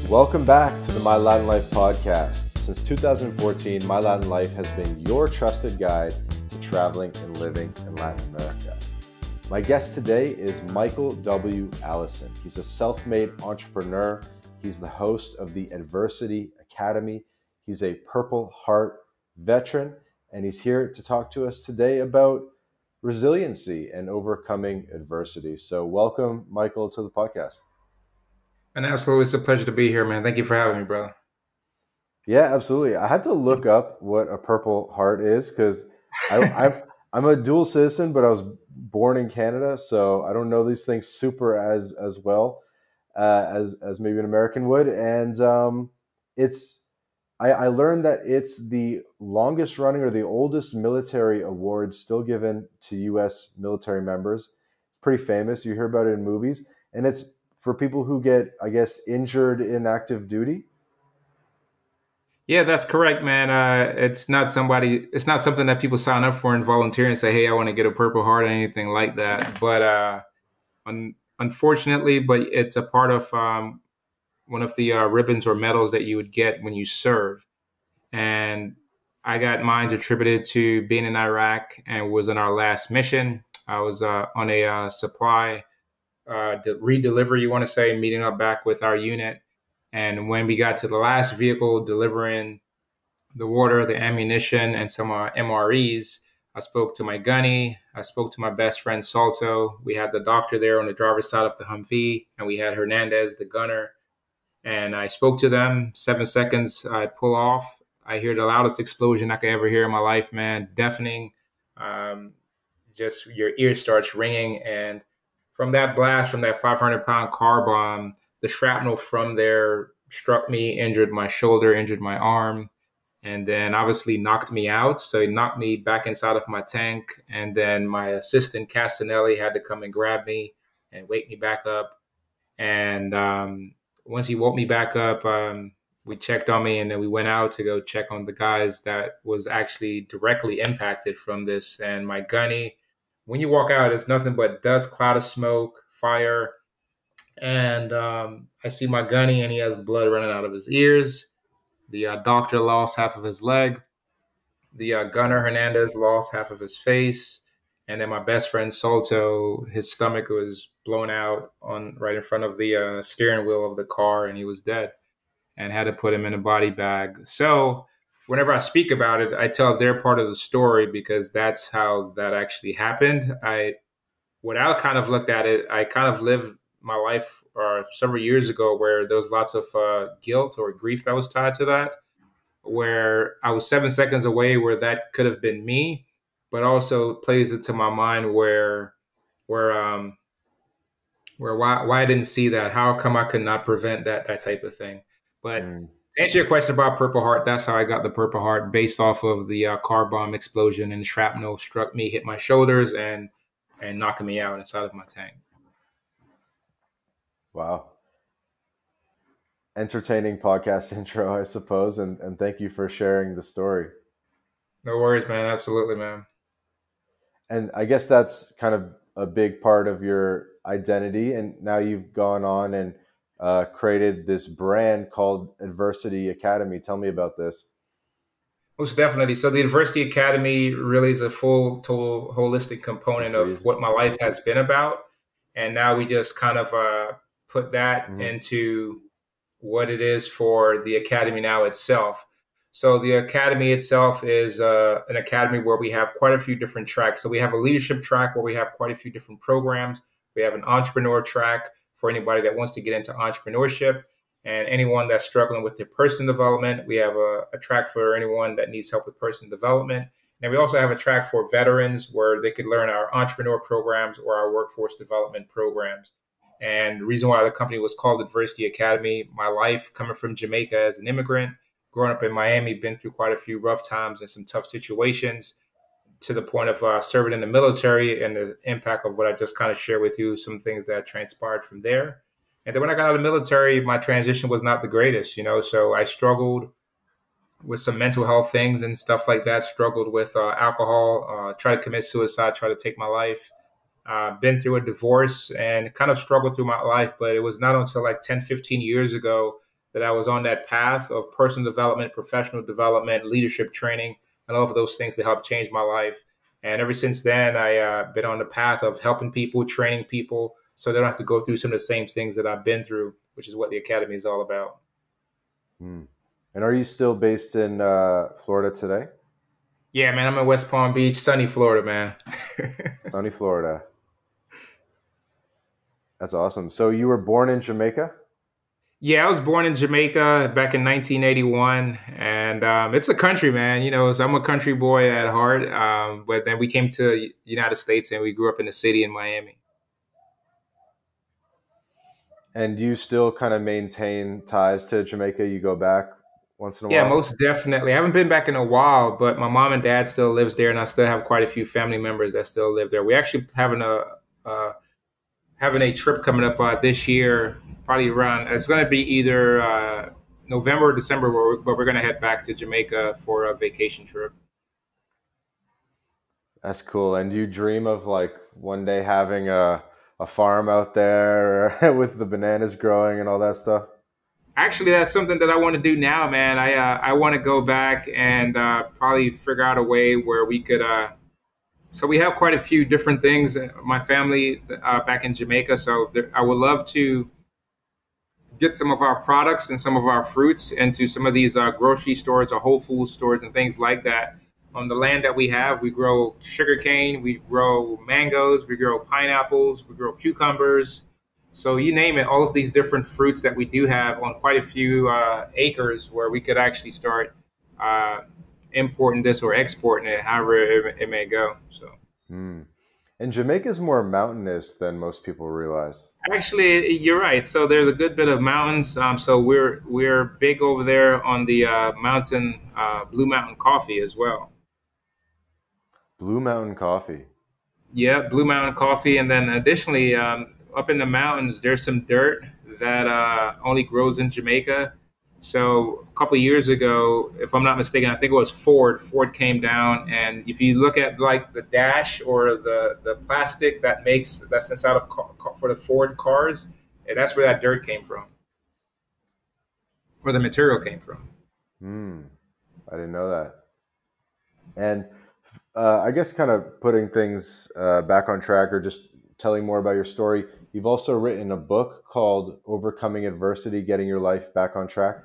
Welcome back to the My Latin Life podcast. Since 2014, My Latin Life has been your trusted guide to traveling and living in Latin America. My guest today is Michael W. Allison. He's a self-made entrepreneur. He's the host of the Adversity Academy. He's a Purple Heart veteran, and he's here to talk to us today about resiliency and overcoming adversity. So welcome, Michael, to the podcast. And absolutely, it's a pleasure to be here, man. Thank you for having me, brother. Yeah, absolutely. I had to look up what a Purple Heart is because I'm a dual citizen, but I was born in Canada, so I don't know these things super as well as maybe an American would. And I learned that it's the longest running or the oldest military award still given to U.S. military members. It's pretty famous. You hear about it in movies, and it's for people who get, I guess, injured in active duty. Yeah, that's correct, man. It's not something that people sign up for and volunteer and say, "Hey, I want to get a Purple Heart" or anything like that. But unfortunately, it's a part of one of the ribbons or medals that you would get when you serve. And I got mine attributed to being in Iraq and was on our last mission. I was on a supply redelivery, you want to say, meeting up back with our unit. And when we got to the last vehicle delivering the water, the ammunition, and some MREs, I spoke to my gunny. I spoke to my best friend, Salto. We had the doctor there on the driver's side of the Humvee, and we had Hernandez, the gunner. And I spoke to them. 7 seconds, I pull off. I hear the loudest explosion I could ever hear in my life, man. Deafening. Just your ear starts ringing. And from that blast, from that 500-pound car bomb, the shrapnel from there struck me, injured my shoulder, injured my arm, and then obviously knocked me out. So it knocked me back inside of my tank. And then my assistant, Castanelli, had to come and grab me and wake me back up. And once he woke me back up, we checked on me, and then we went out to go check on the guys that was actually directly impacted from this. And my gunny, when you walk out, it's nothing but dust, cloud of smoke, fire. And I see my gunny, and he has blood running out of his ears. The doctor lost half of his leg. The gunner, Hernandez, lost half of his face. And then my best friend, Salto, his stomach was blown out right in front of the steering wheel of the car, and he was dead, and had to put him in a body bag. So whenever I speak about it, I tell their part of the story because that's how that actually happened. When I kind of looked at it, I kind of lived my life several years ago where there was lots of guilt or grief that was tied to that, where I was 7 seconds away where that could have been me, but also plays into my mind where why I didn't see that. How come I could not prevent that type of thing? But to answer your question about Purple Heart, that's how I got the Purple Heart, based off of the car bomb explosion, and shrapnel struck me, hit my shoulders, and knocking me out inside of my tank. Wow. Entertaining podcast intro, I suppose. And thank you for sharing the story. No worries, man. Absolutely, man. And I guess that's kind of a big part of your identity. And now you've gone on and created this brand called Adversity Academy. Tell me about this. Most definitely. So the Adversity Academy really is a full, total, holistic component of what my life has been about. And now we just kind of put that into what it is for the Academy now itself. So the Academy itself is an academy where we have quite a few different tracks. So we have a leadership track where we have quite a few different programs. We have an entrepreneur track for anybody that wants to get into entrepreneurship and anyone that's struggling with their personal development. We have a track for anyone that needs help with personal development. And we also have a track for veterans where they could learn our entrepreneur programs or our workforce development programs. And the reason why the company was called Adversity Academy, my life coming from Jamaica as an immigrant, growing up in Miami, been through quite a few rough times and some tough situations, to the point of serving in the military, and the impact of what I just kind of shared with you, some things that transpired from there. And then when I got out of the military, my transition was not the greatest, so I struggled with some mental health things and stuff like that, struggled with alcohol, tried to commit suicide, tried to take my life. Been through a divorce and kind of struggled through my life, but it was not until like 10, 15 years ago that I was on that path of personal development, professional development, leadership training, and all of those things to help change my life. And ever since then, I been on the path of helping people, training people, so they don't have to go through some of the same things that I've been through, which is what the Academy is all about. And are you still based in Florida today? Yeah, man, I'm in West Palm Beach, sunny Florida, man. Sunny Florida. That's awesome. So you were born in Jamaica? Yeah, I was born in Jamaica back in 1981, and it's a country, man. You know, so I'm a country boy at heart. But then we came to the United States, and we grew up in the city in Miami. And do you still kind of maintain ties to Jamaica? You go back once in a Yeah, while? most definitely. I haven't been back in a while, but my mom and dad still lives there, and I still have quite a few family members that still live there. We actually having a trip coming up this year, probably around. It's going to be either November or December, where we're going to head back to Jamaica for a vacation trip. That's cool. And do you dream of like one day having a farm out there with the bananas growing and all that stuff? Actually, that's something that I want to do now, man. I want to go back and probably figure out a way where we could. So we have quite a few different things. My family back in Jamaica, so I would love to get some of our products and some of our fruits into some of these grocery stores or Whole Foods stores and things like that. On the land that we have, we grow sugarcane, we grow mangoes, we grow pineapples, we grow cucumbers. So you name it, all of these different fruits that we do have on quite a few acres where we could actually start importing this or exporting it, however it may go. So. And Jamaica is more mountainous than most people realize. Actually, you're right. So there's a good bit of mountains. So we're big over there on the mountain, Blue Mountain coffee as well. Blue Mountain coffee. Yeah, Blue Mountain coffee, and then additionally, up in the mountains, there's some dirt that only grows in Jamaica. So a couple of years ago, if I'm not mistaken, I think it was Ford. Ford came down, and if you look at like the dash or the plastic that's inside of for the Ford cars, that's where that dirt came from, where the material came from. I didn't know that. And I guess kind of putting things back on track or just telling more about your story, you've also written a book called Overcoming Adversity, Getting Your Life Back on Track.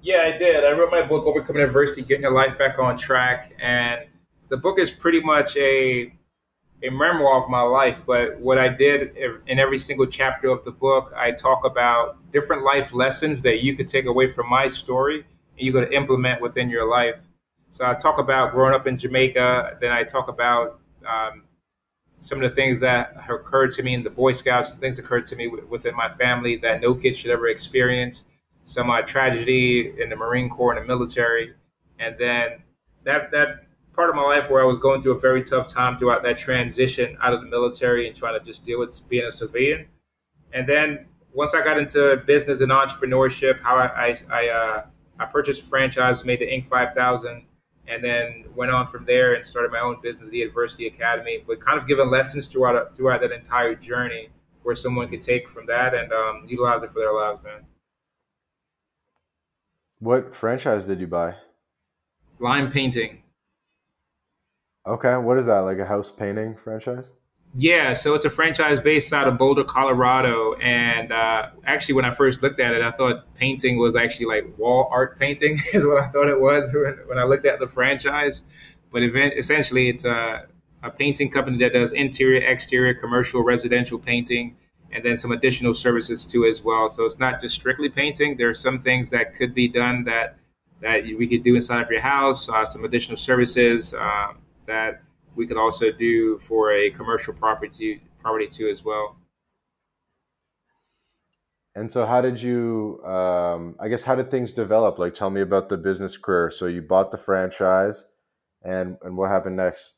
Yeah, I did. I wrote my book, Overcoming Adversity, Getting Your Life Back on Track. And the book is pretty much a memoir of my life. But what I did in every single chapter of the book, I talk about different life lessons that you could take away from my story and you could implement within your life. So I talk about growing up in Jamaica. Then I talk about some of the things that occurred to me in the Boy Scouts, some things occurred to me within my family that no kid should ever experience. Some tragedy in the Marine Corps and the military. And then that part of my life where I was going through a very tough time throughout that transition out of the military and trying to just deal with being a civilian. And then once I got into business and entrepreneurship, how I purchased a franchise, made the Inc. 5000, and then went on from there and started my own business, the Adversity Academy, but kind of giving lessons throughout that entire journey where someone could take from that and utilize it for their lives, man. What franchise did you buy? Lime painting. Okay, what is that, like a house painting franchise? Yeah, so it's a franchise based out of Boulder, Colorado. And actually, when I first looked at it, I thought painting was actually like wall art painting is what I thought it was when I looked at the franchise. But essentially, it's a painting company that does interior, exterior, commercial, residential painting, and then some additional services too as well. So it's not just strictly painting. There are some things that could be done that we could do inside of your house, some additional services that we could also do for a commercial property too as well. And so how did you, I guess, how did things develop? Like, tell me about the business career. So you bought the franchise and what happened next?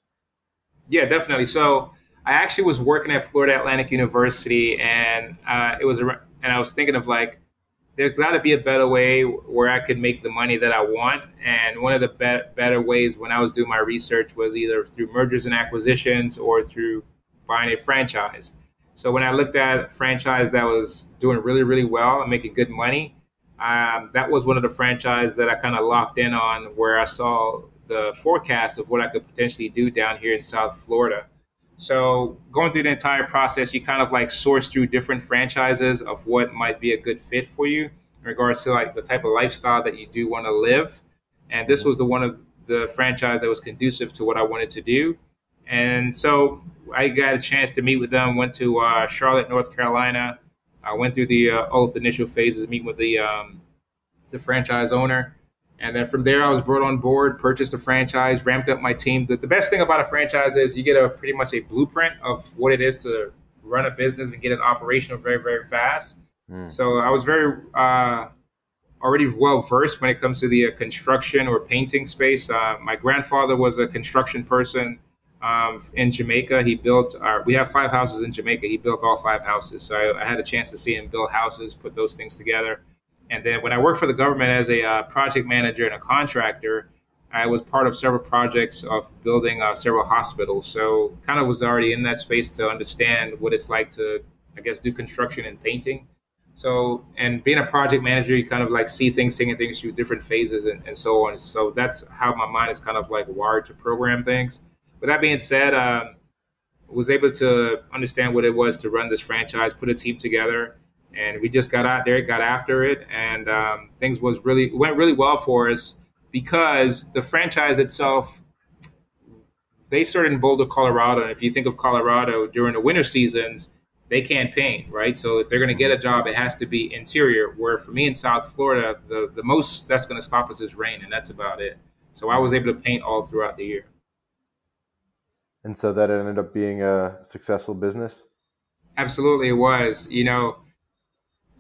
Yeah, definitely. So I actually was working at Florida Atlantic University, and I was thinking of like, there's got to be a better way where I could make the money that I want. And one of the better ways when I was doing my research was either through mergers and acquisitions or through buying a franchise. So when I looked at a franchise that was doing really, really well and making good money, That was one of the franchises that I kind of locked in on, where I saw the forecast of what I could potentially do down here in South Florida. So going through the entire process, you kind of like source through different franchises of what might be a good fit for you in regards to like the type of lifestyle that you do want to live. And this was the one of the franchise that was conducive to what I wanted to do. And so I got a chance to meet with them, went to Charlotte, North Carolina. I went through the all the initial phases, meet with the franchise owner. And then from there, I was brought on board, purchased a franchise, ramped up my team. The best thing about a franchise is you get a pretty much a blueprint of what it is to run a business and get it operational very, very fast. So I was very already well versed when it comes to the construction or painting space. My grandfather was a construction person in Jamaica. He built we have 5 houses in Jamaica. He built all 5 houses. So I had a chance to see him build houses, put those things together. And then when I worked for the government as a project manager and a contractor, I was part of several projects of building several hospitals. So kind of was already in that space to understand what it's like to, I guess, do construction and painting. So, and being a project manager, you kind of like see things, seeing things through different phases and so on. So that's how my mind is kind of like wired to program things. With that being said, was able to understand what it was to run this franchise, put a team together. And we just got out there, got after it, and things went really well for us because the franchise itself, they started in Boulder, Colorado. And if you think of Colorado during the winter seasons, they can't paint, right? So if they're going to get a job, it has to be interior. Where for me in South Florida, the most that's going to stop us is rain, and that's about it. So I was able to paint all throughout the year. And so that ended up being a successful business? Absolutely, it was. You know,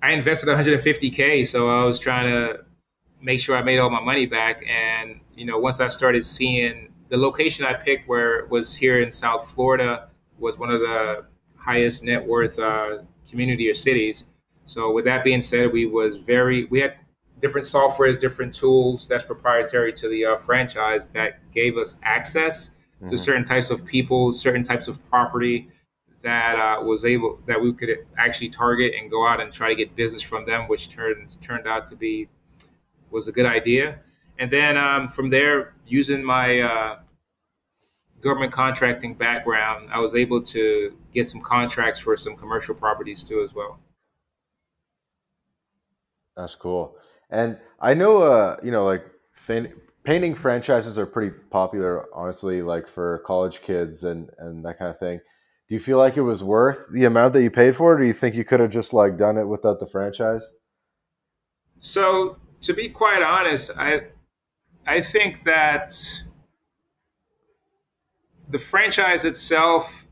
I invested $150K, so I was trying to make sure I made all my money back. And, you know, once I started seeing the location I picked, where it was here in South Florida, was one of the highest net worth community or cities. So with that being said, we had different softwares, different tools that's proprietary to the franchise that gave us access to certain types of people, certain types of property that we could actually target and go out and try to get business from them, which turned out to was a good idea. And then from there, using my government contracting background, I was able to get some contracts for some commercial properties too as well. That's cool. And I know, like painting franchises are pretty popular, honestly, like for college kids and that kind of thing. Do you feel like it was worth the amount that you paid for it, or do you think you could have just like done it without the franchise? So to be quite honest, I think that the franchise itself,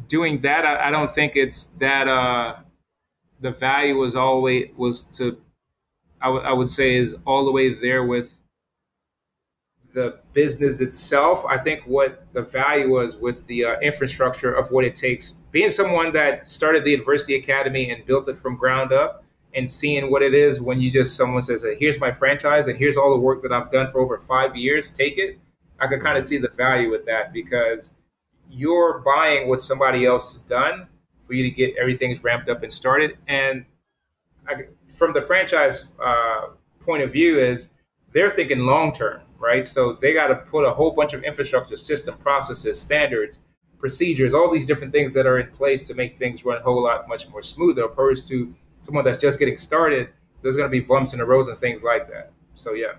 doing that, I don't think it's that the value I would say is all the way there with the business itself. I think what the value was with the infrastructure of what it takes, being someone that started the University Academy and built it from ground up, and seeing what it is when someone says, hey, here's my franchise and here's all the work that I've done for over 5 years, take it. I could kind of see the value with that, because you're buying what somebody else has done for you to get everything ramped up and started. And from the franchise point of view is they're thinking long term, right? So they got to put a whole bunch of infrastructure, system, processes, standards, procedures, all these different things that are in place to make things run a whole lot much more smoother, opposed to someone that's just getting started. There's going to be bumps in the roads and things like that. So, yeah.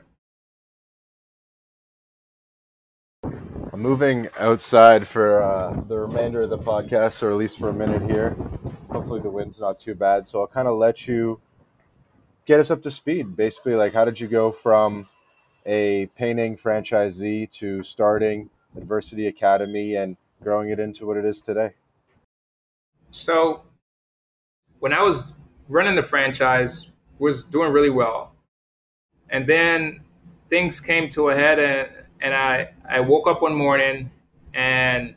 I'm moving outside for the remainder of the podcast, or at least for a minute here. Hopefully the wind's not too bad. So I'll kind of let you get us up to speed. Basically, like, how did you go from a painting franchisee to starting Adversity Academy and growing it into what it is today? So when I was running the franchise, was doing really well. And then things came to a head, and I woke up one morning and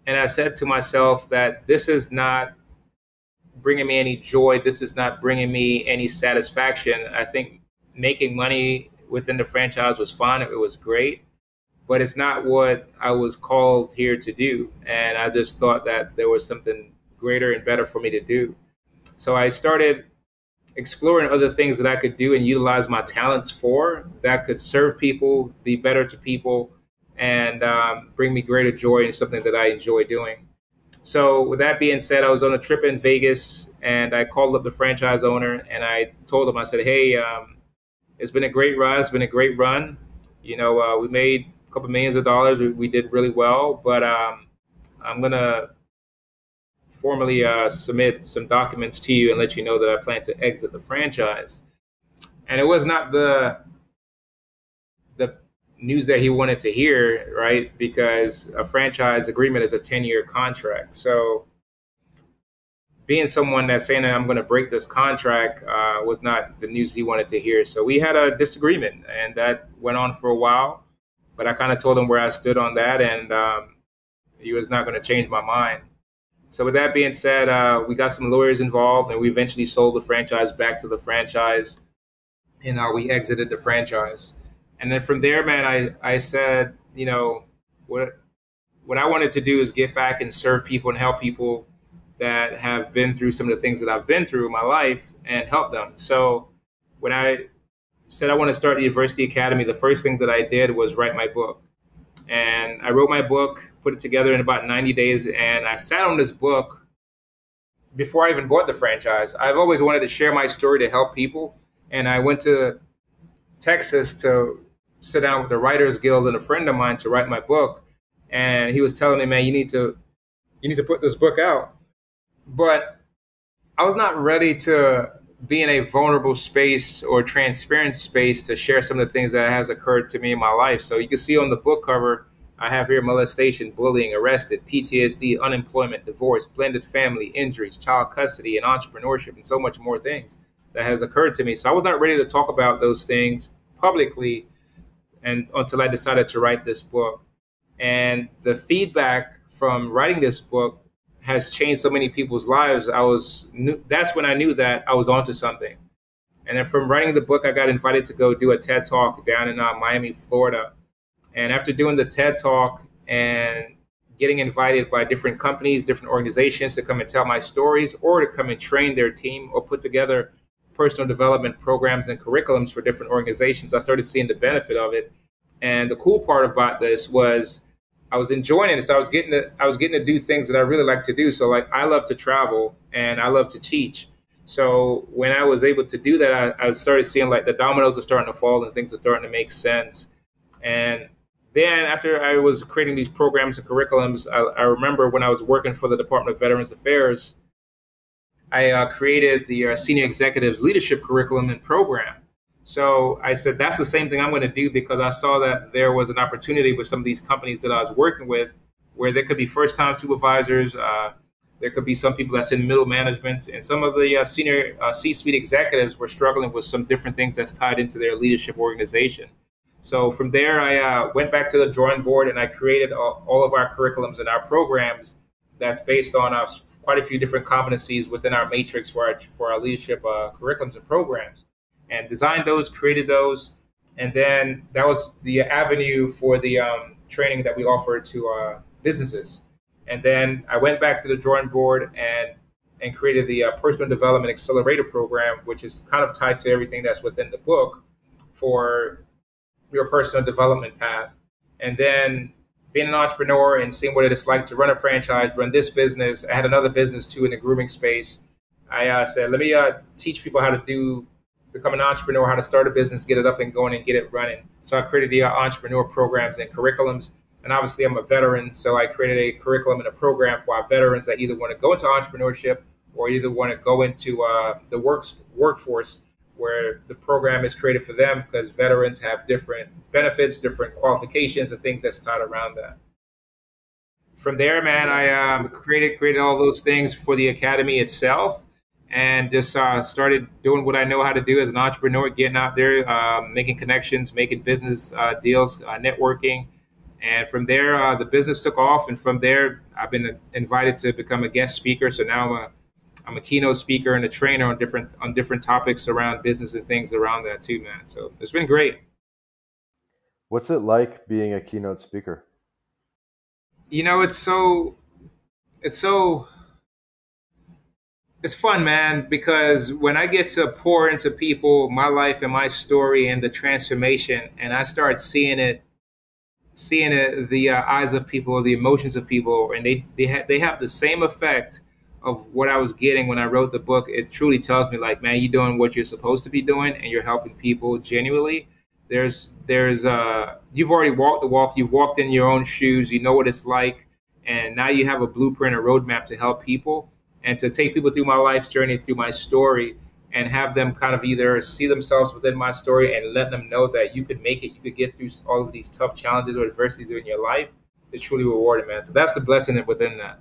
I said to myself that this is not bringing me any joy. This is not bringing me any satisfaction. I think making money within the franchise was fun. It was great, but it's not what I was called here to do. And I just thought that there was something greater and better for me to do. So I started exploring other things that I could do and utilize my talents for that could serve people, be better to people, and bring me greater joy and something that I enjoy doing. So with that being said, I was on a trip in Vegas and I called up the franchise owner and I told him, I said, hey, it's been a great ride. It's been a great run. We made a couple millions of dollars. We did really well, but I'm going to formally submit some documents to you and let you know that I plan to exit the franchise. And it was not the news that he wanted to hear, right? Because a franchise agreement is a 10-year contract. So being someone that's saying that I'm going to break this contract was not the news he wanted to hear. So we had a disagreement, and that went on for a while. But I kind of told him where I stood on that, and he was not going to change my mind. So with that being said, we got some lawyers involved, and we eventually sold the franchise back to the franchise, and we exited the franchise. And then from there, man, I said, what I wanted to do is get back and serve people and help people that have been through some of the things that I've been through in my life and help them. So when I said I want to start the University Academy, the first thing that I did was write my book. And I wrote my book, put it together in about 90 days, and I sat on this book before I even bought the franchise. I've always wanted to share my story to help people, and I went to Texas to sit down with the Writers Guild and a friend of mine to write my book, and he was telling me, man, you need to put this book out. But I was not ready to be in a vulnerable space or transparent space to share some of the things that has occurred to me in my life. So you can see on the book cover, I have here molestation, bullying, arrested, PTSD, unemployment, divorce, blended family, injuries, child custody, and entrepreneurship, and so much more things that has occurred to me. So I was not ready to talk about those things publicly and until I decided to write this book. And the feedback from writing this book has changed so many people's lives. That's when I knew that I was onto something. And then from writing the book, I got invited to go do a TED Talk down in Miami, Florida. And after doing the TED Talk and getting invited by different companies, different organizations to come and tell my stories or to come and train their team or put together personal development programs and curriculums for different organizations, I started seeing the benefit of it. And the cool part about this was I was enjoying it. So I was getting to do things that I really like to do. So like I love to travel and I love to teach. So when I was able to do that, I started seeing like the dominoes are starting to fall and things are starting to make sense. And then after I was creating these programs and curriculums, I remember when I was working for the Department of Veterans Affairs, I created the Senior Executives Leadership Curriculum and Program. So I said, that's the same thing I'm going to do because I saw that there was an opportunity with some of these companies that I was working with where there could be first-time supervisors, there could be some people that's in middle management, and some of the senior C-suite executives were struggling with some different things that's tied into their leadership organization. So from there, I went back to the drawing board and I created all of our curriculums and our programs that's based on quite a few different competencies within our matrix for our leadership curriculums and programs. And designed those, created those, and then that was the avenue for the training that we offered to businesses. And then I went back to the drawing board and created the Personal Development Accelerator Program, which is kind of tied to everything that's within the book for your personal development path. And then being an entrepreneur and seeing what it is like to run a franchise, run this business. I had another business too in the grooming space. I said, let me teach people how to become an entrepreneur, how to start a business, get it up and going and get it running. So I created the entrepreneur programs and curriculums. And obviously I'm a veteran, so I created a curriculum and a program for our veterans that either want to go into entrepreneurship or either want to go into the workforce, where the program is created for them because veterans have different benefits, different qualifications and things that's tied around that. From there, man, I created all those things for the academy itself. And just started doing what I know how to do as an entrepreneur, getting out there, making connections, making business deals, networking. And from there, the business took off. And from there, I've been invited to become a guest speaker. So now I'm a keynote speaker and a trainer on different topics around business and things around that too, man. So it's been great. What's it like being a keynote speaker? It's so It's fun, man, because when I get to pour into people my life and my story and the transformation, and I start seeing it the eyes of people or the emotions of people, and they have the same effect of what I was getting when I wrote the book. It truly tells me, like, man, you're doing what you're supposed to be doing, and you're helping people genuinely. There's you've already walked the walk, you've walked in your own shoes, you know what it's like, and now you have a blueprint, a roadmap to help people and to take people through my life's journey, through my story, and have them kind of either see themselves within my story and let them know that you could make it, you could get through all of these tough challenges or adversities in your life. It's truly rewarding, man. So that's the blessing within that.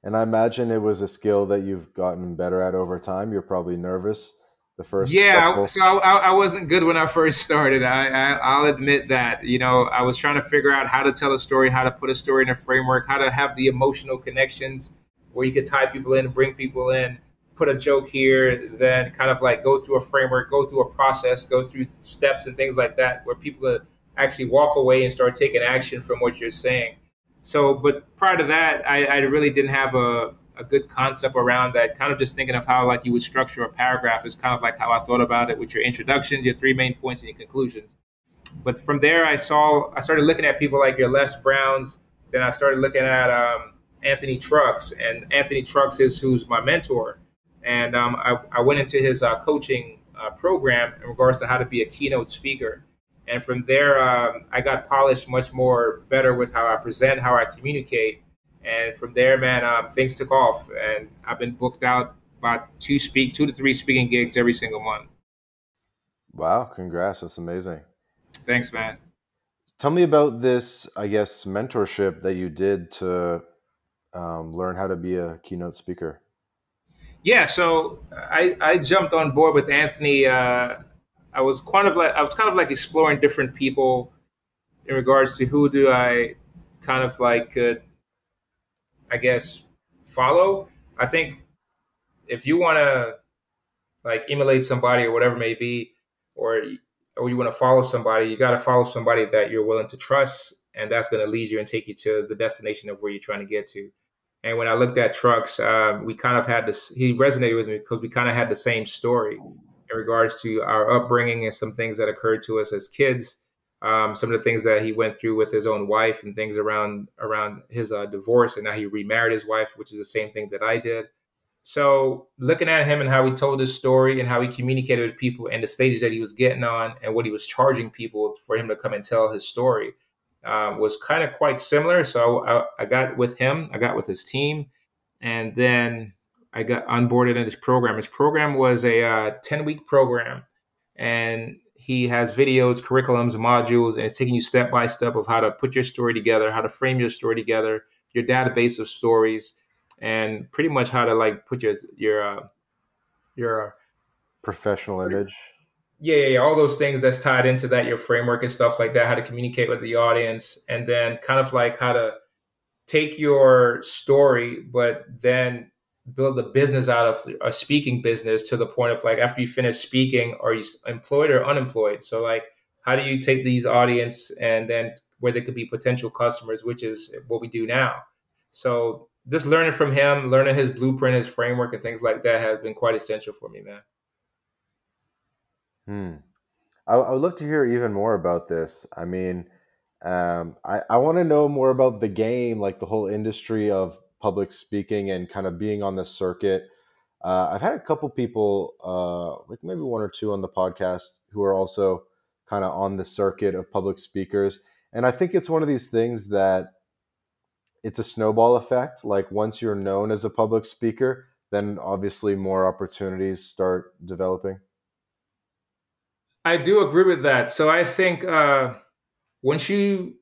And I imagine it was a skill that you've gotten better at over time. You're probably nervous the first Yeah, couple. so I wasn't good when I first started. I'll admit that. I was trying to figure out how to tell a story, how to put a story in a framework, how to have the emotional connections where you could tie people in, bring people in, put a joke here, then kind of like go through a framework, go through a process, go through steps and things like that, where people could actually walk away and start taking action from what you're saying. So, but prior to that, I really didn't have a good concept around that. Kind of just thinking of how like you would structure a paragraph is kind of like how I thought about it with your introduction, your three main points, and your conclusions. But from there, I started looking at people like your Les Browns. Then I started looking at Anthony Trucks, and Anthony Trucks is who's my mentor. And I went into his coaching program in regards to how to be a keynote speaker. And from there, I got polished much more better with how I present, how I communicate. And from there, man, things took off, and I've been booked out about 2 to 3 speaking gigs every single month. Wow, congrats. That's amazing. Thanks, man. Tell me about this, I guess, mentorship that you did to learn how to be a keynote speaker. Yeah, so I jumped on board with Anthony. I was kind of like exploring different people in regards to who do I kind of like could, I guess, follow. I think if you want to like emulate somebody or whatever it may be, or or you want to follow somebody, you got to follow somebody that you're willing to trust, and that's going to lead you and take you to the destination of where you're trying to get to. And when I looked at Trucks, we kind of had this. He resonated with me because we kind of had the same story in regards to our upbringing and some things that occurred to us as kids. Some of the things that he went through with his own wife and things around his divorce, and now he remarried his wife, which is the same thing that I did. So looking at him and how he told his story and how he communicated with people and the stages that he was getting on and what he was charging people for him to come and tell his story was kind of quite similar. So I got with him, I got with his team, and then I got onboarded in his program. His program was a 10-week program, and he has videos, curriculums, modules, and it's taking you step by step of how to put your story together, how to frame your story together, your database of stories, and pretty much how to like put your Professional image. yeah, all those things that's tied into that, your framework and stuff like that, how to communicate with the audience, and then kind of like how to take your story, but then build a business out of a speaking business to the point of like after you finish speaking, are you employed or unemployed? So like, how do you take these audience and then where they could be potential customers, which is what we do now. So just learning from him, learning his blueprint, his framework, and things like that has been quite essential for me, man. Hmm. I would love to hear even more about this. I mean, I want to know more about the game, like the whole industry of public speaking and kind of being on the circuit. I've had a couple people, like maybe one or two on the podcast, who are also kind of on the circuit of public speakers. And I think it's one of these things that it's a snowball effect. Like once you're known as a public speaker, then obviously more opportunities start developing. I do agree with that. So I think once you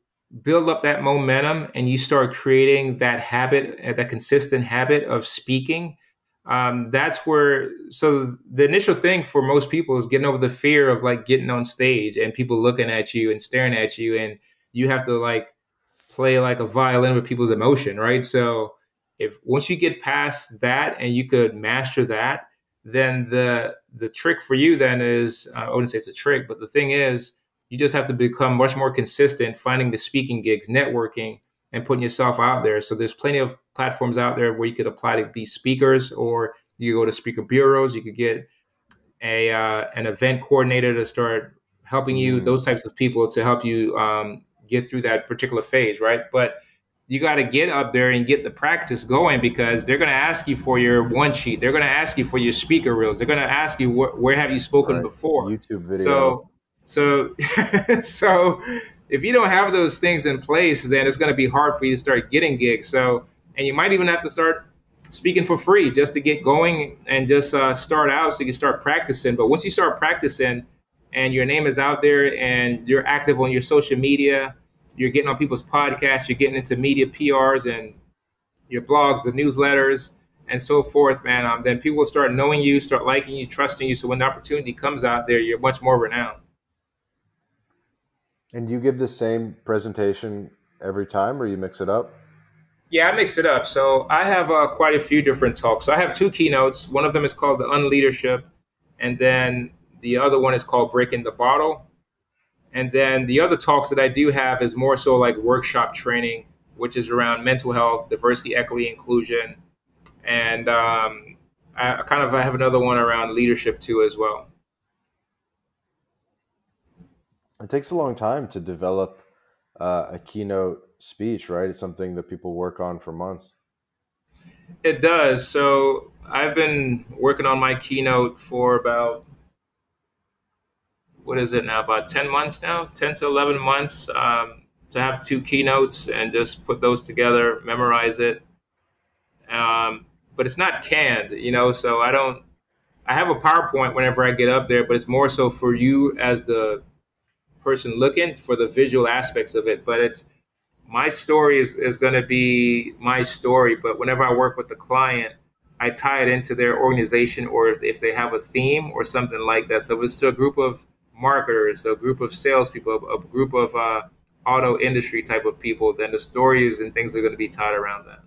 build up that momentum and you start creating that habit, that consistent habit of speaking, that's where. So the initial thing for most people is getting over the fear of like getting on stage and people looking at you and staring at you, and you have to like play like a violin with people's emotion, right? So if once you get past that and you could master that, then the trick for you then is I wouldn't say it's a trick, but the thing is you just have to become much more consistent, finding the speaking gigs, networking, and putting yourself out there. So there's plenty of platforms out there where you could apply to be speakers, or you go to speaker bureaus. You could get an event coordinator to start helping you, those types of people to help you get through that particular phase, right? But you got to get up there and get the practice going, because they're going to ask you for your one sheet. They're going to ask you for your speaker reels. They're going to ask you where have you spoken before? YouTube video. So if you don't have those things in place, then it's going to be hard for you to start getting gigs. So, and you might even have to start speaking for free just to get going and just start out so you can start practicing. But once you start practicing and your name is out there and you're active on your social media, you're getting on people's podcasts, you're getting into media PRs and your blogs, the newsletters, and so forth, man, then people will start knowing you, start liking you, trusting you. So when the opportunity comes out there, you're much more renowned. And do you give the same presentation every time, or you mix it up? Yeah, I mix it up. So I have quite a few different talks. So I have two keynotes. One of them is called the Unleadership, and then the other one is called Breaking the Bottle. And then the other talks that I do have is more so like workshop training, which is around mental health, diversity, equity, inclusion. And I have another one around leadership too as well. It takes a long time to develop a keynote speech, right? It's something that people work on for months. It does. So I've been working on my keynote for about, what is it now? About 10 months now, 10 to 11 months to have two keynotes and just put those together, memorize it. But it's not canned, so I have a PowerPoint whenever I get up there, but it's more so for you as the person looking for the visual aspects of it. But it's my story is going to be my story. But whenever I work with the client, I tie it into their organization, or if they have a theme or something like that. So if it's to a group of marketers, a group of salespeople, a group of auto industry type of people, then the stories and things are going to be tied around that.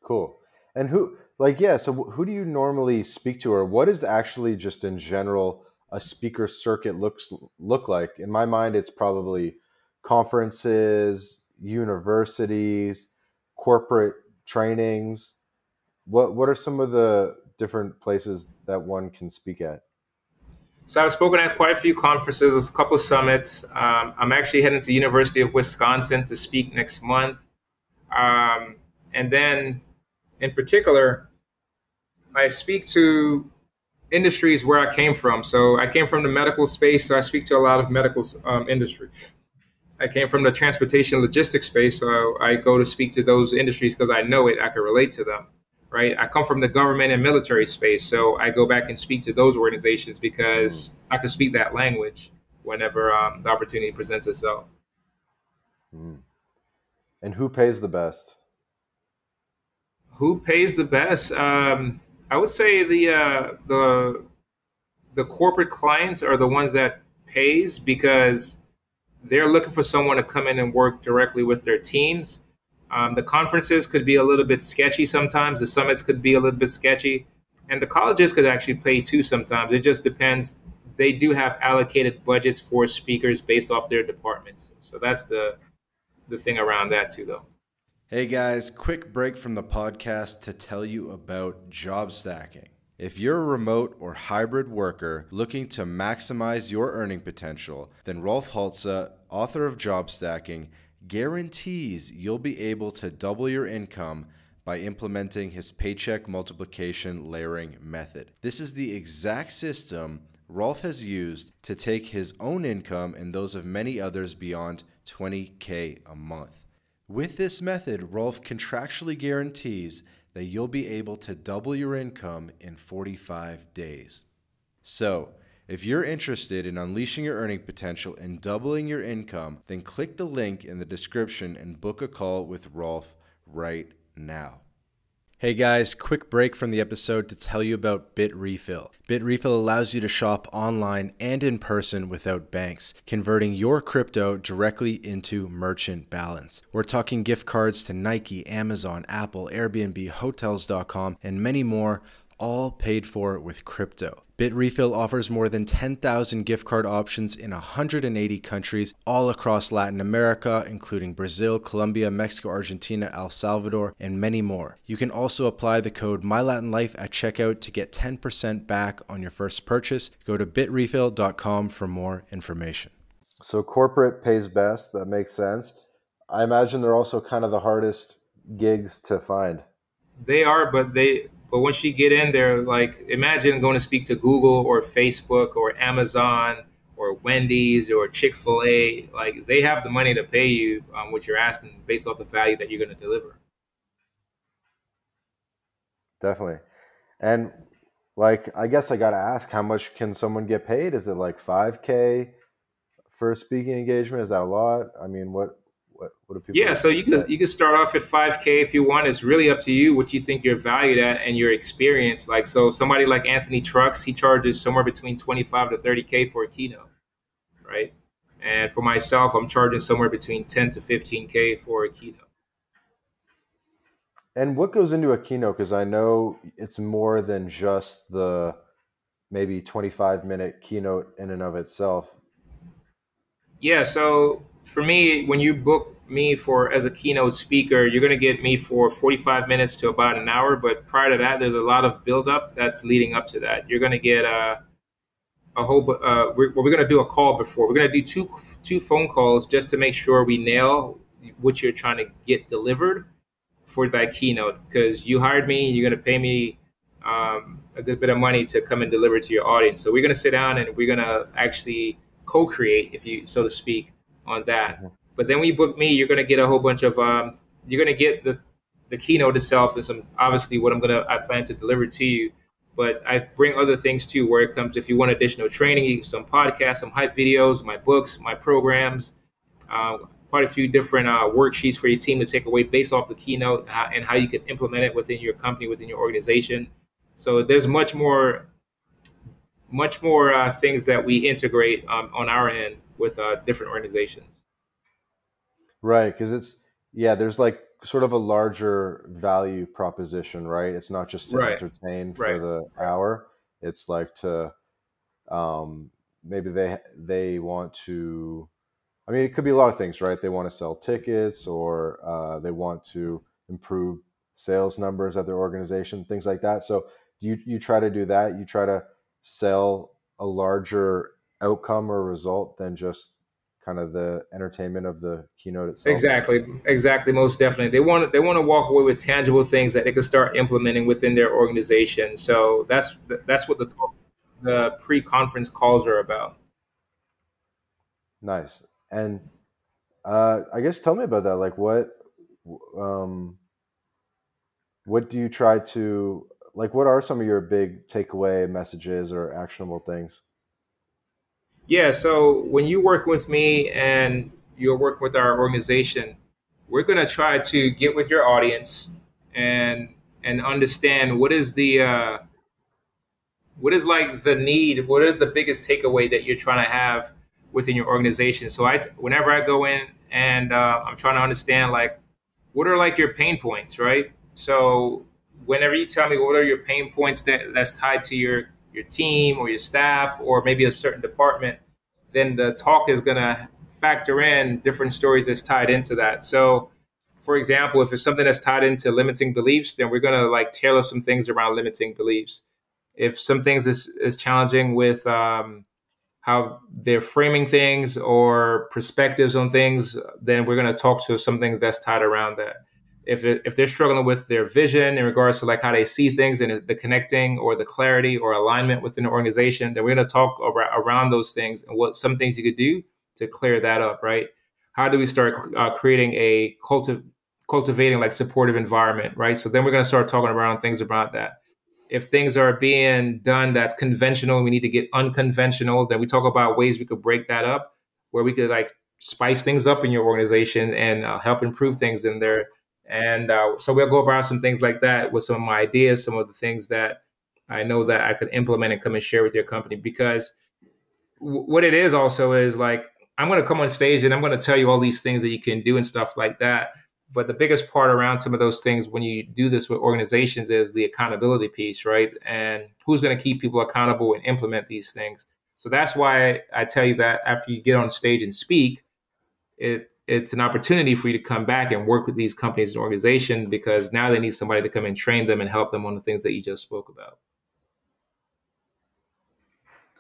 Cool. And so who do you normally speak to, or what is actually just in general a speaker circuit look like? In my mind, it's probably conferences, universities, corporate trainings. What are some of the different places that one can speak at? So I've spoken at quite a few conferences, a couple of summits. I'm actually heading to University of Wisconsin to speak next month. And then in particular, I speak to industries where I came from. So I came from the medical space, so I speak to a lot of medical industry. I came from the transportation logistics space, so I go to speak to those industries because I know it, I can relate to them, right? I come from the government and military space, so I go back and speak to those organizations because I can speak that language whenever the opportunity presents itself. And who pays the best? Who pays the best? I would say the corporate clients are the ones that pays, because they're looking for someone to come in and work directly with their teams. The conferences could be a little bit sketchy sometimes. The summits could be a little bit sketchy. And the colleges could actually pay too sometimes. It just depends. They do have allocated budgets for speakers based off their departments. So that's the thing around that too, though. Hey guys, quick break from the podcast to tell you about job stacking. If you're a remote or hybrid worker looking to maximize your earning potential, then Rolf Haltza, author of Job Stacking, guarantees you'll be able to double your income by implementing his paycheck multiplication layering method. This is the exact system Rolf has used to take his own income and those of many others beyond $20K a month. With this method, Rolf contractually guarantees that you'll be able to double your income in 45 days. So, if you're interested in unleashing your earning potential and doubling your income, then click the link in the description and book a call with Rolf right now. Hey guys, quick break from the episode to tell you about BitRefill. BitRefill allows you to shop online and in person without banks, converting your crypto directly into merchant balance. We're talking gift cards to Nike, Amazon, Apple, Airbnb, Hotels.com, and many more, all paid for with crypto. BitRefill offers more than 10,000 gift card options in 180 countries all across Latin America, including Brazil, Colombia, Mexico, Argentina, El Salvador, and many more. You can also apply the code MyLatinLife at checkout to get 10% back on your first purchase. Go to bitrefill.com for more information. So corporate pays best. That makes sense. I imagine they're also kind of the hardest gigs to find. They are, but once you get in there, like imagine going to speak to Google or Facebook or Amazon or Wendy's or Chick-fil-A. Like they have the money to pay you what you're asking based off the value that you're going to deliver. Definitely. And like, I guess I got to ask, how much can someone get paid? Is it like $5K for a speaking engagement? Is that a lot? I mean, what do people? Yeah, so you can start off at $5K if you want. It's really up to you what you think you're valued at and your experience. Like, so somebody like Anthony Trucks, he charges somewhere between 25 to 30K for a keynote, right? And for myself, I'm charging somewhere between 10 to 15K for a keynote. And what goes into a keynote? Because I know it's more than just the maybe 25-minute keynote in and of itself. Yeah, so for me, when you book me as a keynote speaker, you're going to get me for 45 minutes to about an hour. But prior to that, there's a lot of buildup that's leading up to that. You're going to get a whole. We're going to do a call before. We're going to do two phone calls just to make sure we nail what you're trying to get delivered for that keynote. Because you hired me, you're going to pay me a good bit of money to come and deliver to your audience. So we're going to sit down and we're going to actually co-create, if you so to speak, on that. Mm-hmm. But then when you book me, you're going to get a whole bunch of you're going to get the keynote itself and some obviously what I plan to deliver to you. But I bring other things too, where it comes if you want additional training, some podcasts, some hype videos, my books, my programs, quite a few different worksheets for your team to take away based off the keynote and how you can implement it within your company, within your organization. So there's much more things that we integrate on our end with different organizations. Right, because there's like sort of a larger value proposition, right? It's not just to entertain for the hour. It's like to maybe they want to, I mean, it could be a lot of things, right? They want to sell tickets or they want to improve sales numbers at their organization, things like that. So do you try to do that? You try to sell a larger outcome or result than just kind of the entertainment of the keynote itself? Exactly. Most definitely. They want to walk away with tangible things that they can start implementing within their organization. So that's what the pre-conference calls are about. Nice. And I guess tell me about that. Like what do you try to, like, what are some of your big takeaway messages or actionable things? Yeah, so when you work with me and you're working with our organization, we're going to try to get with your audience and understand what is like the need, what is the biggest takeaway that you're trying to have within your organization. So whenever I go in and I'm trying to understand like what are like your pain points, right? So whenever you tell me what are your pain points that's tied to your team or your staff or maybe a certain department, then the talk is going to factor in different stories that's tied into that. So, for example, if it's something that's tied into limiting beliefs, then we're going to like tailor some things around limiting beliefs. If some things is challenging with how they're framing things or perspectives on things, then we're going to talk to some things that's tied around that. If they're struggling with their vision in regards to like how they see things and the connecting or the clarity or alignment within the organization, then we're going to talk around those things and what some things you could do to clear that up, right? How do we start creating a cultivating like supportive environment, right? So then we're going to start talking around things about that. If things are being done that's conventional, we need to get unconventional. Then we talk about ways we could break that up, where we could like spice things up in your organization and help improve things in there. And so we'll go about some things like that with some of my ideas, some of the things that I know that I could implement and come and share with your company. Because what it is also is like, I'm going to come on stage and I'm going to tell you all these things that you can do and stuff like that. But the biggest part around some of those things when you do this with organizations is the accountability piece, right? And who's going to keep people accountable and implement these things. So that's why I tell you that after you get on stage and speak, it's an opportunity for you to come back and work with these companies and organizations, because now they need somebody to come and train them and help them on the things that you just spoke about.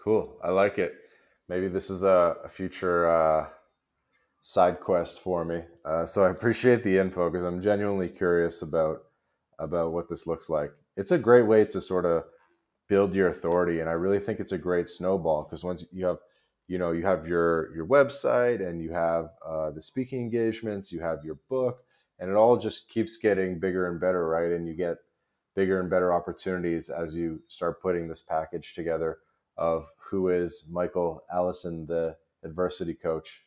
Cool. I like it. Maybe this is a future side quest for me. So I appreciate the info, because I'm genuinely curious about what this looks like. It's a great way to sort of build your authority. And I really think it's a great snowball, because once you have, you have your website, and you have the speaking engagements, you have your book, and it all just keeps getting bigger and better, right? And you get bigger and better opportunities as you start putting this package together of who is Michael Allison, the adversity coach.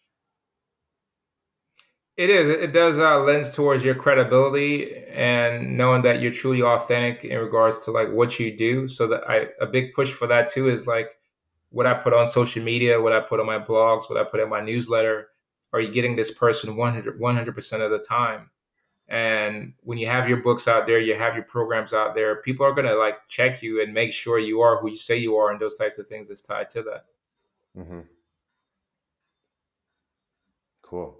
It is. It does lends towards your credibility and knowing that you're truly authentic in regards to like what you do. So that a big push for that too is like what I put on social media, what I put on my blogs, what I put in my newsletter. Are you getting this person 100% of the time? And when you have your books out there, you have your programs out there, people are going to like check you and make sure you are who you say you are, and those types of things that's tied to that. Mm-hmm. Cool.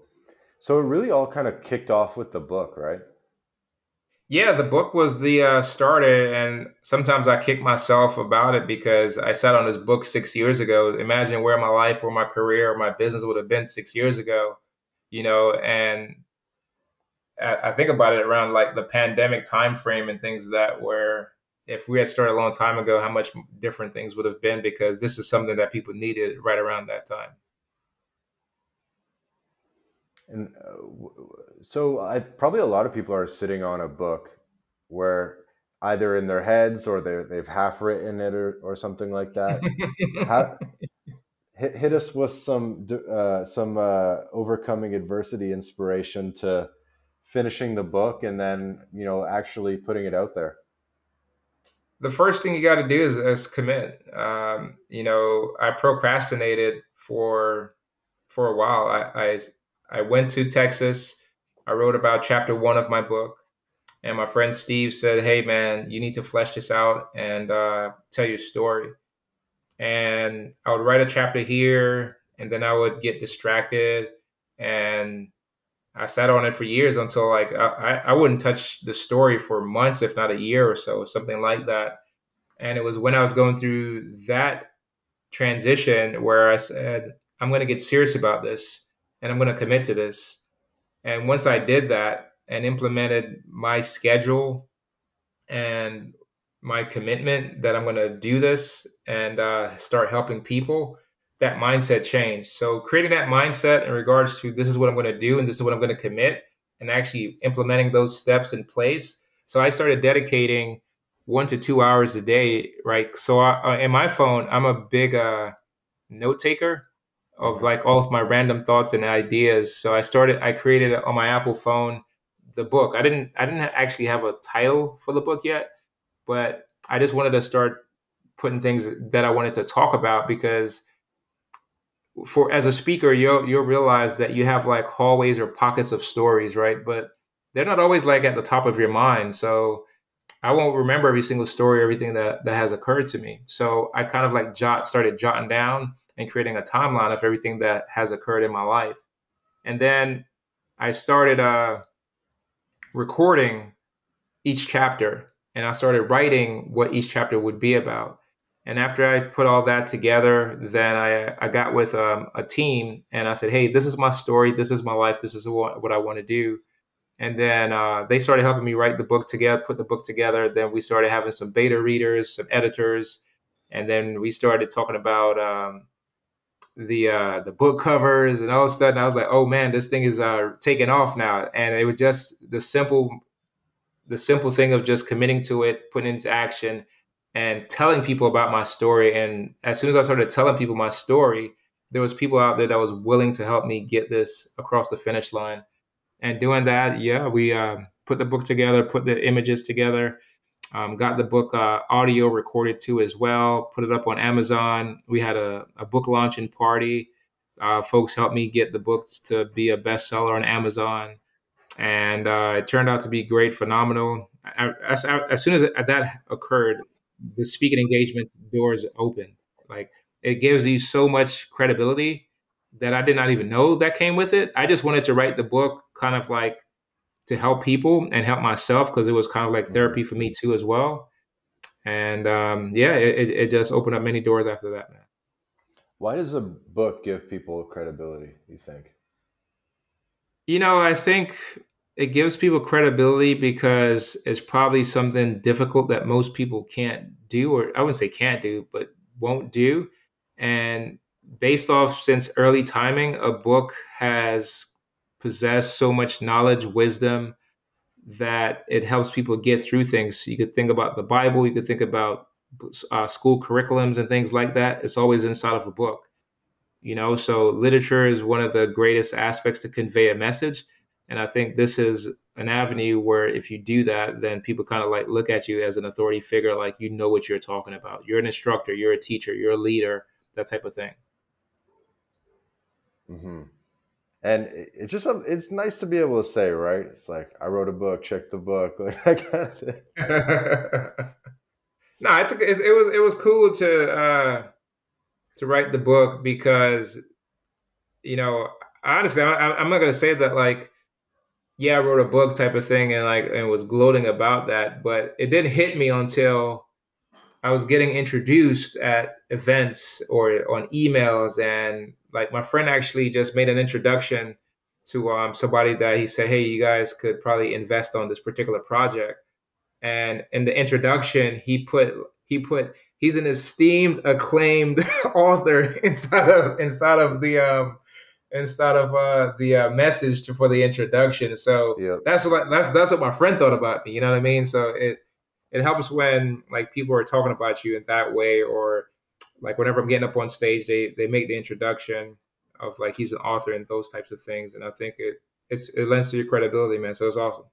So it really all kind of kicked off with the book, right? Yeah, the book was the starter, and sometimes I kick myself about it because I sat on this book 6 years ago. Imagine where my life or my career or my business would have been 6 years ago, and I think about it around like the pandemic time frame and things that where if we had started a long time ago, how much different things would have been, because this is something that people needed right around that time. And so probably a lot of people are sitting on a book where either in their heads or they've half written it or something like that. Hit us with some overcoming adversity inspiration to finishing the book, and then actually putting it out there. The first thing you got to do is commit. I procrastinated for a while. I went to Texas. I wrote about chapter 1 of my book, and my friend Steve said, "Hey man, you need to flesh this out and tell your story." And I would write a chapter here, and then I would get distracted, and I sat on it for years until like I wouldn't touch the story for months, if not a year or so, something like that. And it was when I was going through that transition where I said, I'm going to get serious about this, and I'm going to commit to this. And once I did that and implemented my schedule and my commitment that I'm going to do this and start helping people, that mindset changed. So creating that mindset in regards to this is what I'm going to do and this is what I'm going to commit, and actually implementing those steps in place. So I started dedicating 1 to 2 hours a day, right? So in my phone, I'm a big note taker of like all of my random thoughts and ideas. So I created on my Apple phone the book. I didn't actually have a title for the book yet, but I just wanted to start putting things that I wanted to talk about, because as a speaker, you'll realize that you have like hallways or pockets of stories, right? But they're not always like at the top of your mind. So I won't remember every single story, everything that has occurred to me. So I kind of like started jotting down and creating a timeline of everything that has occurred in my life. And then I started recording each chapter, and I started writing what each chapter would be about. And after I put all that together, then I got with a team, and I said, hey, this is my story. This is my life. This is what I want to do. And then they started helping me write the book together, put the book together. Then we started having some beta readers, some editors. And then we started talking about the book covers and all of a sudden I was like, oh man, this thing is taking off now. And it was just the simple thing of just committing to it, putting it into action, and telling people about my story. And as soon as I started telling people my story, there was people out there that was willing to help me get this across the finish line. And doing that, yeah, we put the book together, put the images together, got the book audio recorded too as well, put it up on Amazon. We had a book launching party. Folks helped me get the books to be a bestseller on Amazon. and it turned out to be great, phenomenal. As soon as that occurred, the speaking engagement doors open. Like, it gives you so much credibility that I did not even know that came with it. I just wanted to write the book kind of like to help people and help myself, because it was kind of like Mhm. therapy for me too as well. And yeah, it just opened up many doors after that, man. Why does a book give people credibility, you think? I think it gives people credibility because it's probably something difficult that most people can't do, or I wouldn't say can't do, but won't do. And based off since early timing, a book has possessed so much knowledge, wisdom, that it helps people get through things. You could think about the Bible, you could think about school curriculums and things like that. It's always inside of a book. So literature is one of the greatest aspects to convey a message, and I think this is an avenue where if you do that, then people kind of like look at you as an authority figure, like you know what you're talking about. You're an instructor, you're a teacher, you're a leader, that type of thing. Hmm. And it's just it's nice to be able to say, right? It's like, I wrote a book, check the book, like that kind of thing. No, it was cool to write the book because you know honestly, I'm not gonna say that like, yeah, I wrote a book type of thing and like and was gloating about that, but it didn't hit me until I was getting introduced at events or on emails, and like my friend actually just made an introduction to somebody that he said, "Hey, you guys could probably invest on this particular project." And in the introduction, he's an esteemed, acclaimed author inside of the message for the introduction. So Yep. that's what my friend thought about me. You know what I mean? So it helps when like people are talking about you in that way, or like whenever I'm getting up on stage, they make the introduction of like he's an author and those types of things, and I think it lends to your credibility, man. So it's awesome.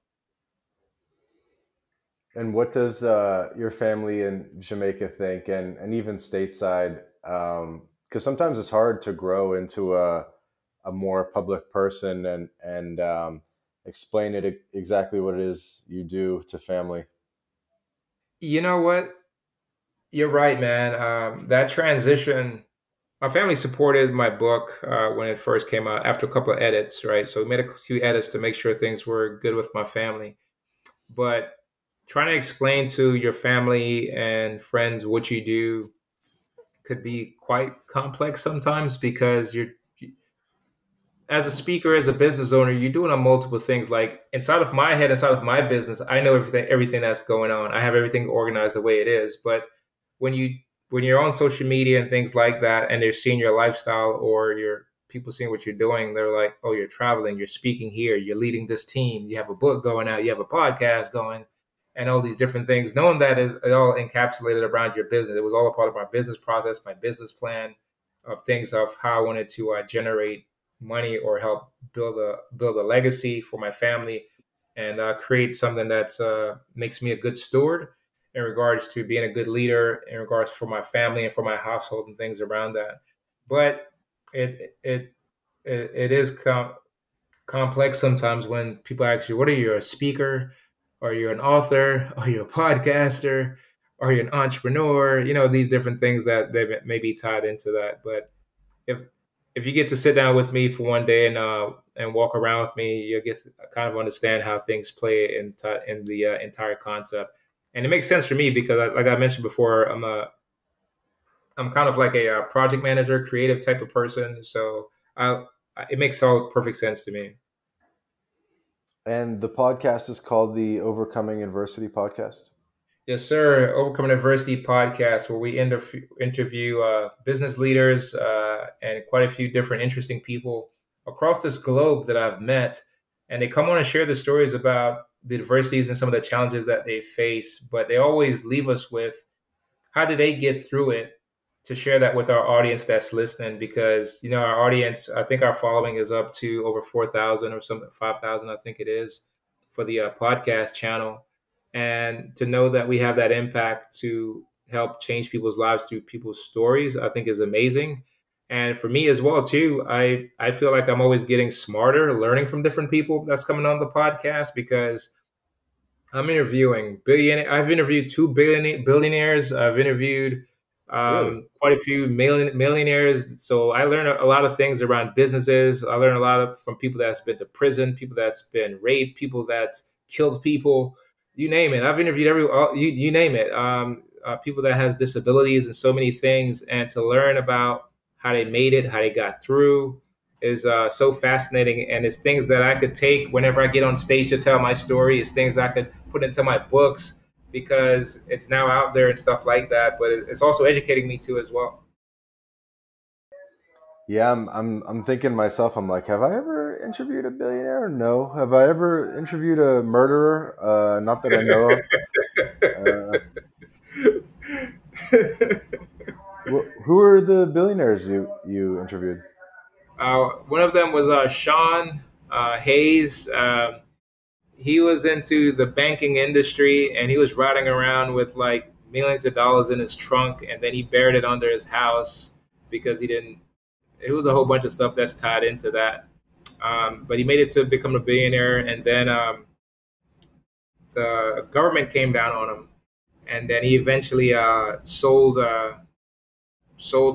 And what does your family in Jamaica think, and even stateside? Because sometimes it's hard to grow into a more public person and explain it exactly what it is you do to family. You know what? You're right, man. That transition, my family supported my book when it first came out after a couple of edits, right? So we made a few edits to make sure things were good with my family. But trying to explain to your family and friends what you do could be quite complex sometimes because as a speaker, as a business owner, you're doing on multiple things. Like inside of my head, inside of my business, I know everything that's going on. I have everything organized the way it is. But when you when you're on social media and things like that, and they're seeing your lifestyle or your people seeing what you're doing, they're like, "Oh, you're traveling, you're speaking here, you're leading this team, you have a book going out, you have a podcast going, and all these different things." Knowing that is all encapsulated around your business. It was all a part of my business process, my business plan of things of how I wanted to generate money or help build a legacy for my family, and create something that makes me a good steward in regards to being a good leader in regards for my family and for my household and things around that. But it is complex sometimes when people ask you, "What are you, a speaker? Are you an author? Are you a podcaster? Are you an entrepreneur?" These different things that they may be tied into that. But if if you get to sit down with me for one day and walk around with me, you'll get to kind of understand how things play in the entire concept. And it makes sense for me because, like I mentioned before, I'm kind of like a project manager, creative type of person. So it makes all perfect sense to me. And the podcast is called the Overcoming Adversity Podcast. Yes, sir. Overcoming Adversity podcast, where we interview business leaders and quite a few different interesting people across this globe that I've met. And they come on and share the stories about the adversities and some of the challenges that they face. But they always leave us with how did they get through it, to share that with our audience that's listening. Because, our audience, I think our following is up to over 4,000 or something, 5,000, I think it is, for the podcast channel. And to know that we have that impact to help change people's lives through people's stories, I think is amazing. And for me as well, too, I feel like I'm always getting smarter, learning from different people that's coming on the podcast because I'm interviewing billionaire. I've interviewed two billionaires. I've interviewed Really? quite a few millionaires. So I learn a lot of things around businesses. I learn a lot from people that's been to prison, people that's been raped, people that killed people. You name it. I've interviewed you name it. People that has disabilities and so many things, and to learn about how they made it, how they got through, is so fascinating, and it's things that I could take whenever I get on stage to tell my story. It's things I could put into my books because it's now out there and stuff like that. But it's also educating me too as well. Yeah, I'm thinking myself. I'm like, have I ever interviewed a billionaire? No. Have I ever interviewed a murderer? Not that I know of. Who are the billionaires you interviewed? One of them was Sean Hayes. He was into the banking industry, and he was riding around with like millions of dollars in his trunk, and then he buried it under his house because he didn't. It was a whole bunch of stuff that's tied into that. But he made it to become a billionaire, and then the government came down on him, and then he eventually sold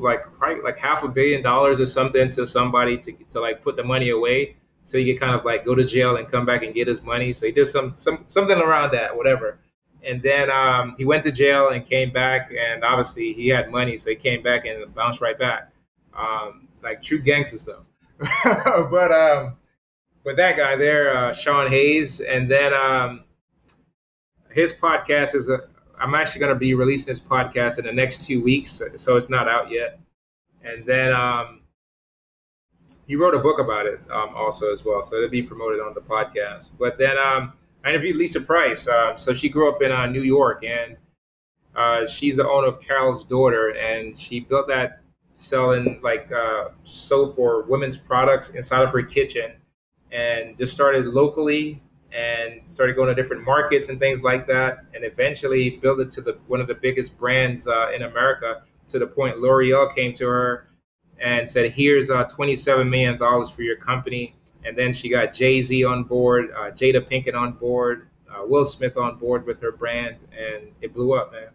like probably like $500 million or something to somebody to like put the money away so he could kind of like go to jail and come back and get his money. So he did something around that, whatever. And then he went to jail and came back, and obviously he had money, so he came back and bounced right back, like true gangster stuff. but that guy there, Sean Hayes, and then his podcast is I'm actually going to be releasing this podcast in the next 2 weeks, so it's not out yet. And then he wrote a book about it also as well, so it'll be promoted on the podcast. But then I interviewed Lisa Price. So she grew up in New York, and she's the owner of Carol's Daughter, and she built that selling like soap or women's products inside of her kitchen, and just started locally and started going to different markets and things like that, and eventually built it to one of the biggest brands in America, to the point L'Oreal came to her and said, here's $27 million for your company. And then she got Jay-Z on board, Jada Pinkett on board, Will Smith on board with her brand, and it blew up, man.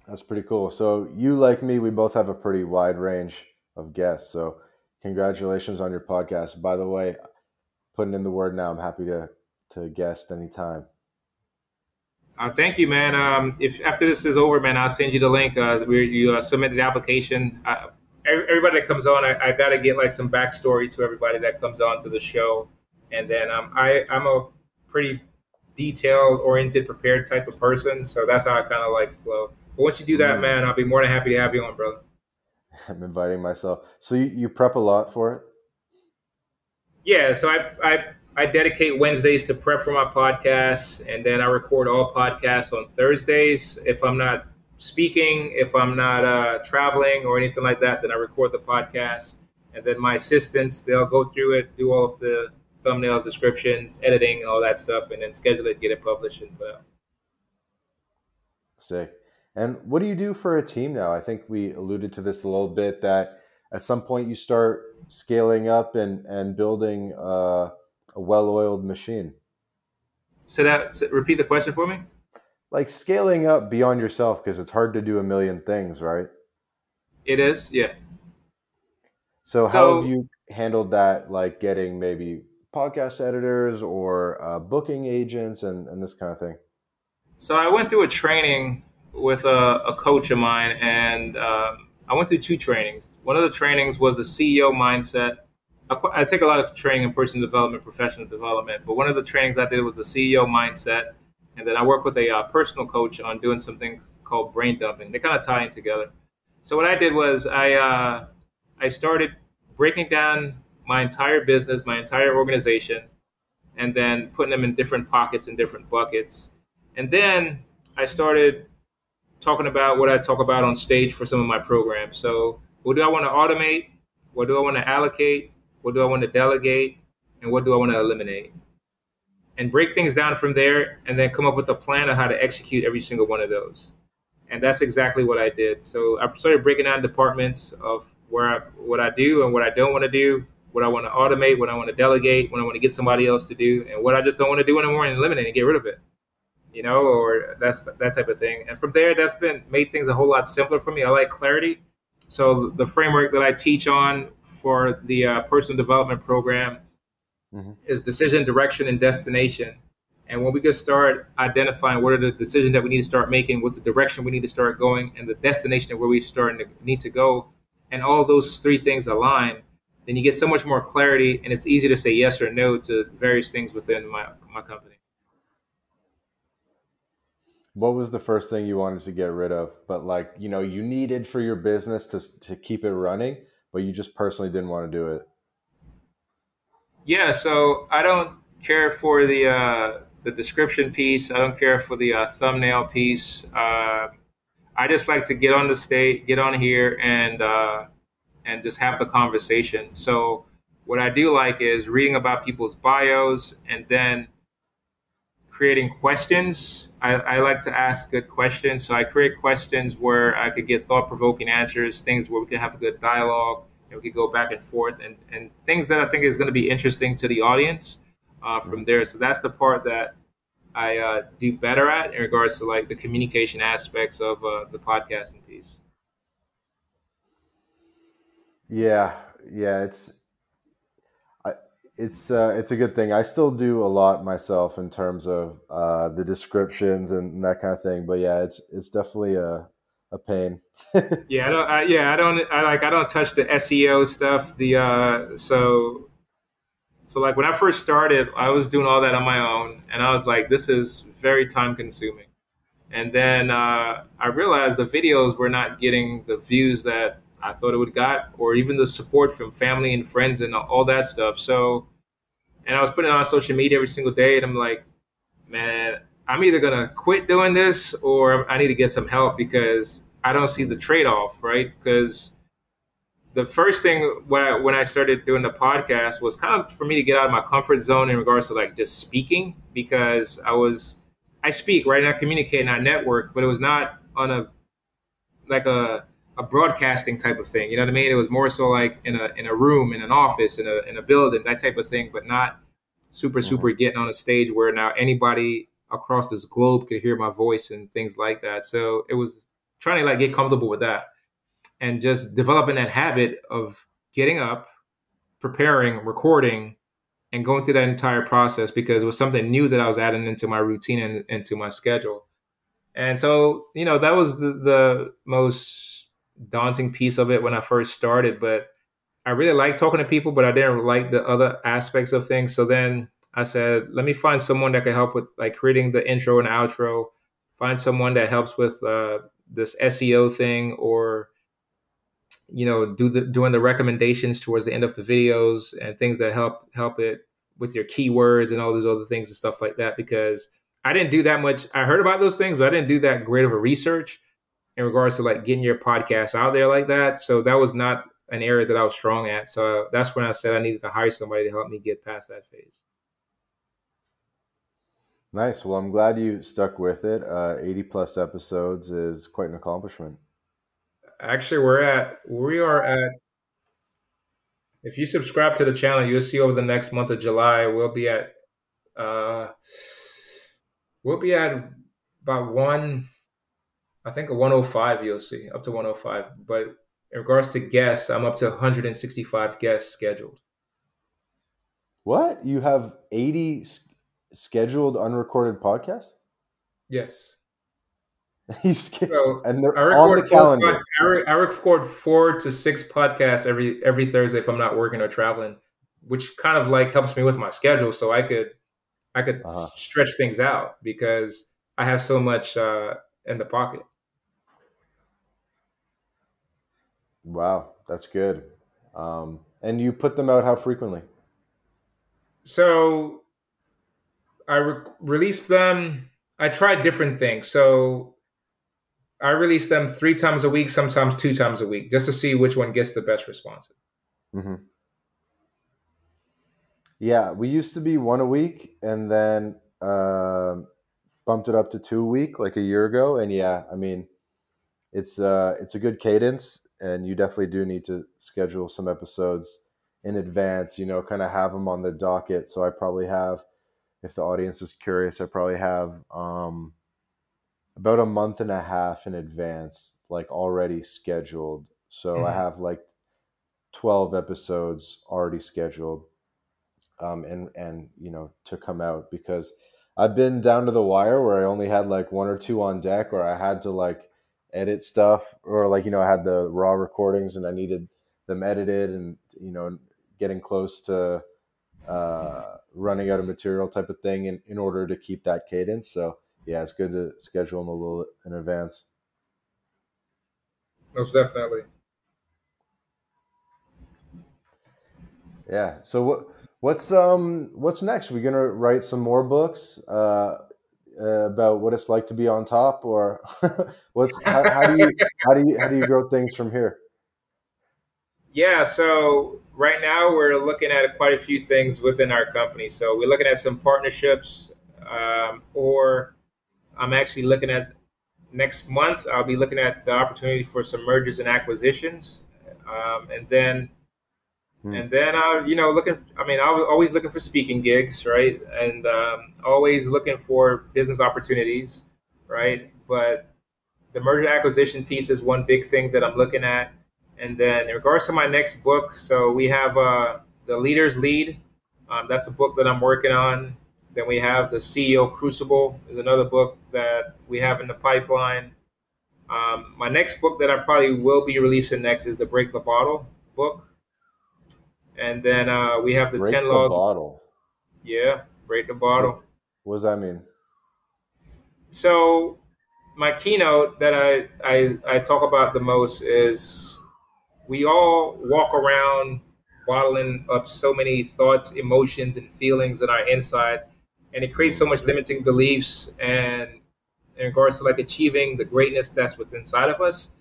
That's pretty cool. So you, like me, we both have a pretty wide range of guests. So congratulations on your podcast. By the way, putting in the word now, I'm happy to guest anytime. Thank you, man. If after this is over, man, I'll send you the link. You submitted the application. Everybody that comes on, I got to get like some backstory to everybody that comes on to the show. And then I'm a pretty detail-oriented, prepared type of person. So that's how I kind of like flow. But once you do that, man, I'll be more than happy to have you on, brother. I'm inviting myself. So you prep a lot for it? Yeah, so I dedicate Wednesdays to prep for my podcasts, and then I record all podcasts on Thursdays. If I'm not speaking, if I'm not traveling or anything like that, then I record the podcast. And then my assistants, they'll go through it, do all of the thumbnails, descriptions, editing, and all that stuff, and then schedule it, get it published. And Sick. And what do you do for a team now? I think we alluded to this a little bit, that at some point you start scaling up and building a well-oiled machine. So repeat the question for me. Like scaling up beyond yourself, because it's hard to do a million things, right? It is, yeah. So how have you handled that, like getting maybe podcast editors or booking agents and this kind of thing? So I went through a training with a coach of mine, and I went through 2 trainings. One of the trainings was the CEO mindset. I take a lot of training in personal development, professional development, but one of the trainings I did was the CEO mindset. And then I work with a personal coach on doing some things called brain dumping. They kind of tie in together. So what I did was I started breaking down my entire business, my entire organization, and then putting them in different pockets and different buckets. And then I started talking about what I talk about on stage for some of my programs. So what do I want to automate? What do I want to allocate? What do I want to delegate? And what do I want to eliminate? And break things down from there, and then come up with a plan of how to execute every single one of those. And that's exactly what I did. So I started breaking down departments of what I do and what I don't want to do, what I want to automate, what I want to delegate, what I want to get somebody else to do, and what I just don't want to do anymore and eliminate and get rid of it. Or that's that type of thing. And from there, that's been made things a whole lot simpler for me. I like clarity. So the framework that I teach on for the personal development program is decision, direction, and destination. And when we can start identifying what are the decisions that we need to start making, what's the direction we need to start going, and the destination of where we need to go, and all those three things align, then you get so much more clarity, and it's easy to say yes or no to various things within my company. What was the first thing you wanted to get rid of, but like, you needed for your business to keep it running, but you just personally didn't want to do it? Yeah, so I don't care for the description piece. I don't care for the thumbnail piece. I just like to get on the stage, get on here, and just have the conversation. So what I do like is reading about people's bios and then creating questions. I like to ask good questions. So I create questions where I could get thought-provoking answers, things where we can have a good dialogue and we could go back and forth and things that I think is going to be interesting to the audience from there. So that's the part that I do better at in regards to like the communication aspects of the podcasting piece. Yeah, yeah, it's a good thing. I still do a lot myself in terms of the descriptions and that kind of thing. But yeah, it's definitely a pain. Yeah, I don't touch the SEO stuff. So like when I first started, I was doing all that on my own, and I was like, this is very time consuming. And then I realized the videos were not getting the views that I thought it would got, or even the support from family and friends and all that stuff. So, and I was putting it on social media every single day, and I'm like, man, I'm either gonna quit doing this or I need to get some help because I don't see the trade off, right? Because the first thing when I started doing the podcast was kind of for me to get out of my comfort zone in regards to like just speaking, because I speak, right, and I communicate and I network, but it was not on a broadcasting type of thing. You know what I mean? It was more so like in a room, in an office, in a building, that type of thing, but not super getting on a stage where now anybody across this globe could hear my voice and things like that. So it was trying to like get comfortable with that and just developing that habit of getting up, preparing, recording, and going through that entire process because it was something new that I was adding into my routine and into my schedule. And so, that was the most daunting piece of it when I first started. But I really liked talking to people, but I didn't like the other aspects of things. So then I said, let me find someone that can help with like creating the intro and outro, find someone that helps with this SEO thing, or doing the recommendations towards the end of the videos and things that help it with your keywords and all those other things and stuff like that, because I didn't do that much. I heard about those things, but I didn't do that great of a research in regards to like getting your podcast out there like that. So that was not an area that I was strong at. So that's when I said I needed to hire somebody to help me get past that phase. Nice. Well, I'm glad you stuck with it. 80 plus episodes is quite an accomplishment. Actually, we are at, if you subscribe to the channel, you'll see over the next month of July, uh, we'll be at about I think a 105, you'll see, up to 105. But in regards to guests, I'm up to 165 guests scheduled. What? You have 80 scheduled unrecorded podcasts? Yes. And they're on the calendar. I record 4 to 6 podcasts every Thursday if I'm not working or traveling, which kind of like helps me with my schedule, so I could stretch things out because I have so much in the pocket. Wow, that's good. And you put them out how frequently? So I release them. I tried different things. So I release them 3 times a week, sometimes 2 times a week, just to see which one gets the best response. Mm-hmm. Yeah, we used to be 1 a week, and then bumped it up to 2 a week like a year ago. And yeah, I mean, it's a good cadence, and you definitely do need to schedule some episodes in advance. Kind of have them on the docket. So I probably have, if the audience is curious, I probably have about a month and a half in advance, like already scheduled. So I have like 12 episodes already scheduled, and to come out, because I've been down to the wire where I only had like one or two on deck, or I had to like edit stuff, or like I had the raw recordings and I needed them edited, and getting close to running out of material type of thing, in order to keep that cadence. So yeah, it's good to schedule them a little in advance. Most definitely. Yeah. So what's next? We're gonna write some more books about what it's like to be on top, or how do you grow things from here? Yeah, so right now we're looking at quite a few things within our company. So we're looking at some partnerships, or I'm actually looking at next month. I'll be looking at the opportunity for some mergers and acquisitions, and then looking. I mean, I was always looking for speaking gigs, right, and always looking for business opportunities, right. But the merger acquisition piece is one big thing that I'm looking at. And then in regards to my next book, so we have The Leader's Lead. That's a book that I'm working on. Then we have The CEO Crucible is another book that we have in the pipeline. My next book that I probably will be releasing next is the Break the Bottle book. And then we have the Break 10 the Laws. Bottle. Yeah, Break the Bottle. What does that mean? So my keynote that I talk about the most is, we all walk around bottling up so many thoughts, emotions, and feelings in our inside, and it creates so much limiting beliefs and in regards to like achieving the greatness that's within inside of us,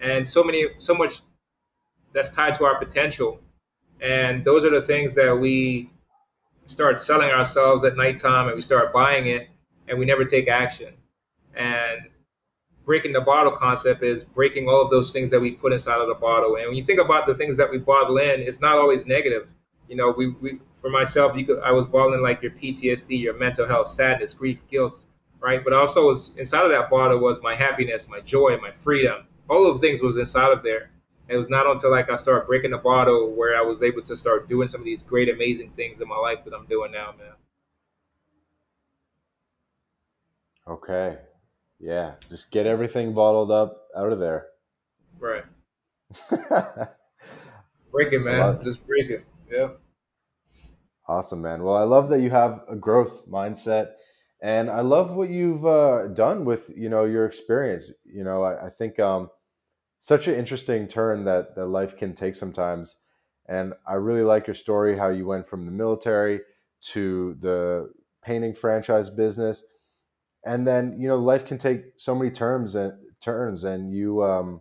and so much that's tied to our potential. And those are the things that we start selling ourselves at nighttime, and we start buying it, and we never take action. And breaking the bottle concept is breaking all of those things that we put inside of the bottle. And when you think about the things that we bottle in, it's not always negative. We for myself, I was bottling like your PTSD, your mental health, sadness, grief, guilt, right? But also was inside of that bottle was my happiness, my joy, my freedom. All of the things was inside of there. It was not until like I started breaking the bottle where I was able to start doing some of these great, amazing things in my life that I'm doing now, man. Okay. Yeah. Just get everything bottled up out of there. Right. Break it, man. Just break it. Yeah. Awesome, man. Well, I love that you have a growth mindset, and I love what you've done with your experience. I think such an interesting turn that life can take sometimes, and I really like your story, how you went from the military to the painting franchise business, and then life can take so many turns, and you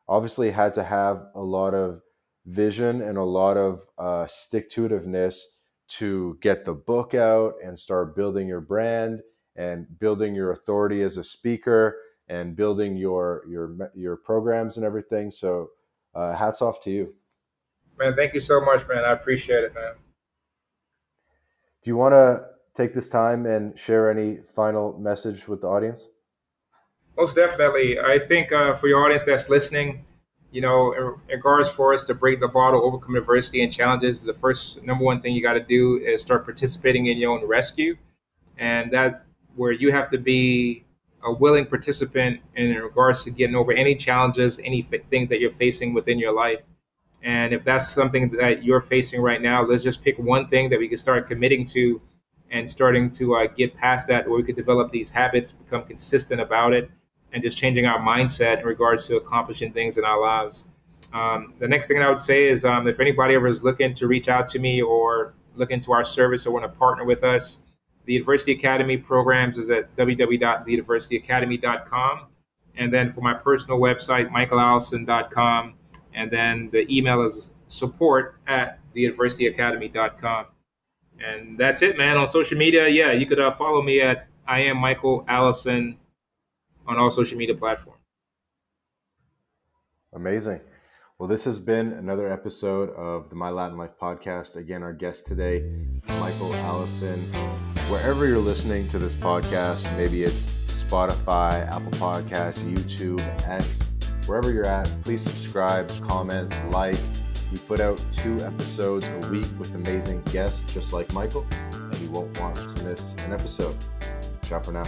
obviously had to have a lot of vision and a lot of stick-to-itiveness to get the book out and start building your brand and building your authority as a speaker and building your programs and everything. So hats off to you. Man, thank you so much, man. I appreciate it, man. Do you want to take this time and share any final message with the audience? Most definitely. I think for your audience that's listening, in regards for us to break the bottle, overcome adversity and challenges, the first number one thing you got to do is start participating in your own rescue. And that where you have to be a willing participant in regards to getting over any challenges, anything that you're facing within your life. And if that's something that you're facing right now, let's just pick one thing that we can start committing to and starting to get past that, where we could develop these habits, become consistent about it, and just changing our mindset in regards to accomplishing things in our lives. The next thing I would say is if anybody ever is looking to reach out to me or look into our service or want to partner with us, the University Academy programs is at www.theuniversityacademy.com. And then for my personal website, michaelallison.com. And then the email is support@theuniversityacademy.com. And that's it, man. On social media, yeah, you could follow me at I am Michael Allison on all social media platforms. Amazing. Well, this has been another episode of the My Latin Life podcast. Again, our guest today, Michael, Allison. Wherever you're listening to this podcast, maybe it's Spotify, Apple Podcasts, YouTube, X, wherever you're at, please subscribe, comment, like. We put out 2 episodes a week with amazing guests just like Michael, and you won't want to miss an episode. Ciao for now.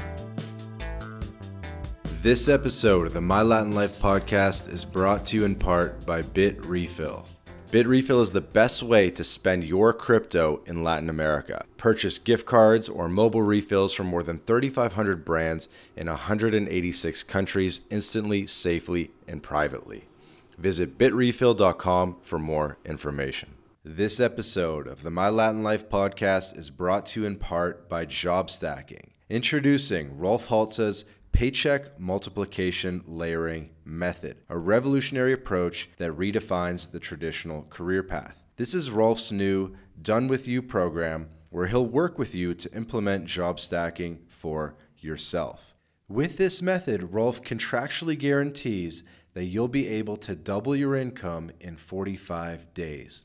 This episode of the My Latin Life podcast is brought to you in part by BitRefill. BitRefill is the best way to spend your crypto in Latin America. Purchase gift cards or mobile refills from more than 3,500 brands in 186 countries instantly, safely, and privately. Visit bitrefill.com for more information. This episode of the My Latin Life podcast is brought to you in part by Job Stacking. Introducing Rolf Haltza's Paycheck Multiplication Layering Method, a revolutionary approach that redefines the traditional career path. This is Rolf's new Done With You program, where he'll work with you to implement job stacking for yourself. With this method, Rolf contractually guarantees that you'll be able to double your income in 45 days.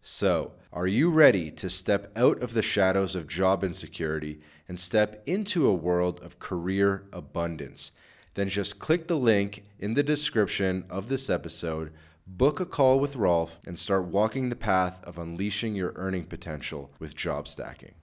So, are you ready to step out of the shadows of job insecurity and step into a world of career abundance? Then just click the link in the description of this episode, book a call with Rolf, and start walking the path of unleashing your earning potential with job stacking.